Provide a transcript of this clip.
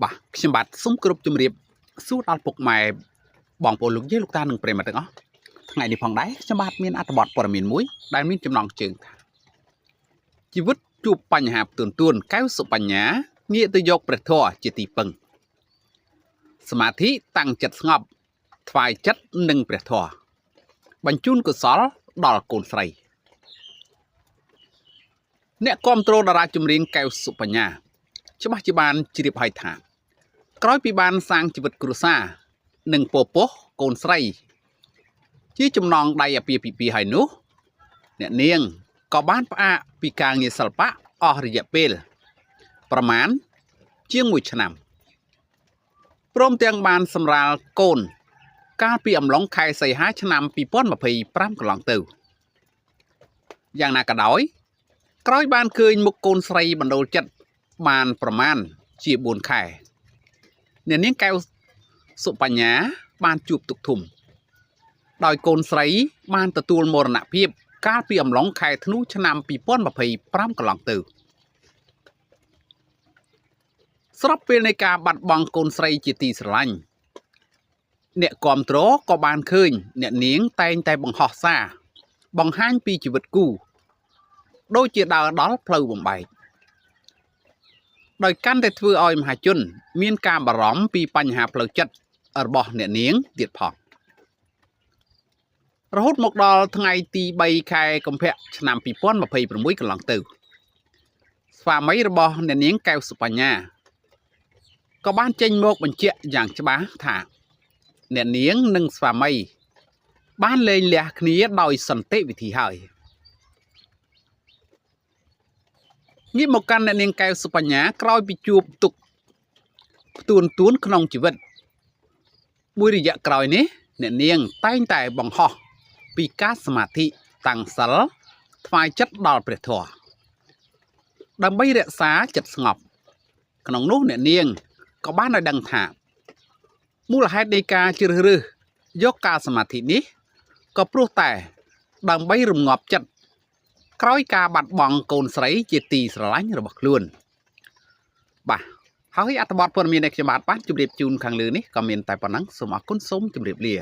Bà,ខ្ញុំបាទសូមគោរពជម្រាបសួរដល់ពុកម៉ែបងប្អូនលោកយាយលោកតានិងប្រិយមិត្តទាំងអស់ថ្ងៃនេះផងដែរខ្ញុំបាទមានអត្ថបទព័ត៌មានមួយដែលមានចំណងជើងថាជីវិតជួបបញ្ហាផ្ទួនកែវសុបញ្ញាងាកទៅយកព្រះធម៌ជាទីពឹងសមាធិតាំងចិត្តស្ងប់ថ្វាយចិត្តនឹងព្រះធម៌បញ្ជូនកុសលដល់កូនស្រីអ្នកគ្រប់គ្រងតារាចម្រៀងកែវសុបញ្ញាច្បាស់ជាបានជ្រាបហើយថាក្រោយពីបានសាងជីវិតគ្រួសារនិងពពោះកូនស្រីជាចំណងដៃអាពាហ៍ពិពាហ៍ហើយនោះអ្នកនាងក៏បានផ្អាកពីការងារសិល្បៈអស់រយៈពេលប្រមាណជាង1ឆ្នាំព្រមទាំងបានសម្រាលកូនកាលពីអំឡុងខែសីហាឆ្នាំ2025កន្លងទៅយ៉ាងណាក៏ដោយក្រោយបានឃើញមុខកូនស្រីបណ្ដូលចិត្តបានប្រមាណជា4ខែអ្នកនាងកែវសុបញ្ញាបានជួបទុក្ខធំដោយកូនស្រីបានទទួលមរណភាពកាលពីអំឡុងខែធ្នូឆ្នាំ2025កន្លងទៅស្របពេលនៃការបាត់បង់កូនស្រីជាទីស្រឡាញ់អ្នកគ្រប់គ្រងក៏បានឃើញអ្នកនាងតែងតែបង្ហោះសារបង្ហាញពីជីវិតគូដូចជាដើរដល់ផ្លូវបំបែកដោយកាន់តែធ្វើឲ្យមហាជនមានការបារម្ភពីបញ្ហាផ្លូវចិត្តរបស់អ្នកនាងទៀតផងរហូតមកដល់ថ្ងៃទី3ខែកុម្ភៈឆ្នាំ2026កន្លងទៅស្វាមីរបស់អ្នកនាងកែវសុបញ្ញាក៏បានចេញមកបញ្ជាក់យ៉ាងច្បាស់ថាអ្នកនាងនិងស្វាមីបានលែងលះគ្នាដោយសន្តិវិធីហើយងាកមកកាន់អ្នកនាងកែវសុបញ្ញាក្រោយពីជួបទុក្ខផ្ទួនក្នុងជីវិតមួយរយៈក្រោយនេះអ្នកនាងតែងតែបង្ហោះពីការសមាធិតាំងសិលថ្វាយចិត្តដល់ព្រះធម៌ដើម្បីរក្សាចិត្តស្ងប់ក្នុងនោះអ្នកនាងក៏បានឲ្យដឹងថាមូលហេតុនៃការជ្រើសរើសយកការសមាធិនេះក៏ព្រោះតែដើម្បីរងាប់ចិត្តក្រោយការបាត់បង់កូនស្រីជាទីស្រឡាញ់របស់ខ្លួនបាទហើយអត្ថបទព័ត៌មានដែលខ្ញុំបានជម្រាបជូនខាងលើនេះក៏មានតែប៉ុណ្ណឹងសូមអរគុណសូមជម្រាបលា